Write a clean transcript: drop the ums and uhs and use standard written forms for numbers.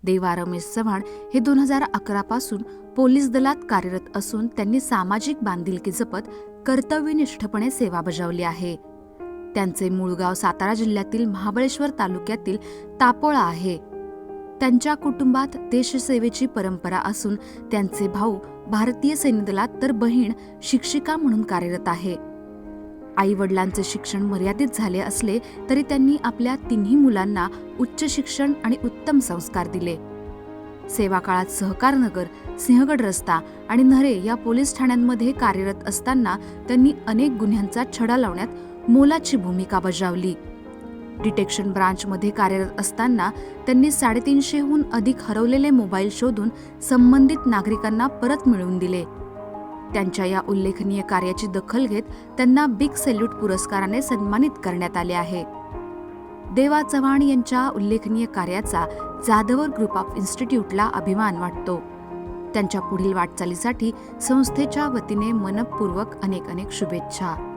देवा रमेश चव्हाण हे 2011 पासून पोलीस दलात कार्यरत असून त्यांनी सामाजिक बांधिलकी जपत कर्तव्यनिष्ठपणे सेवा बजावली आहे. त्यांचे मूळ गाव सातारा जिल्ह्यातील महाबळेश्वर तालुक्यातील तापोळा आहे. त्यांच्या कुटुंबात देशसेवेची परंपरा असून त्यांचे भाऊ भारतीय सैन्य दलात तर बहीण शिक्षिका म्हणून कार्यरत आहे. आई वडिलांचे शिक्षण मर्यादित झाले असले तरी त्यांनी आपल्या तिन्ही मुलांना उच्च शिक्षण आणि उत्तम संस्कार दिले. सेवा काळात सहकारनगर, सिंहगड रस्ता आणि न्हरे या पोलीस ठाण्यांमध्ये कार्यरत असताना त्यांनी अनेक गुन्ह्यांचा छडा लावण्यात मोलाची भूमिका बजावली. डिटेक्शन ब्रांचमध्ये कार्यरत असताना त्यांनी 350हून अधिक हरवलेले मोबाईल शोधून संबंधित नागरिकांना परत मिळवून दिले. त्यांच्या या उल्लेखनीय कार्याची दखल घेत त्यांना बिग सॅल्यूट पुरस्काराने सन्मानित करण्यात आले आहे. देवा चव्हाण यांच्या उल्लेखनीय कार्याचा जाधवर ग्रुप ऑफ इन्स्टिट्यूटला अभिमान वाटतो. त्यांच्या पुढील वाटचालीसाठी संस्थेच्या वतीने मनपूर्वक अनेक शुभेच्छा.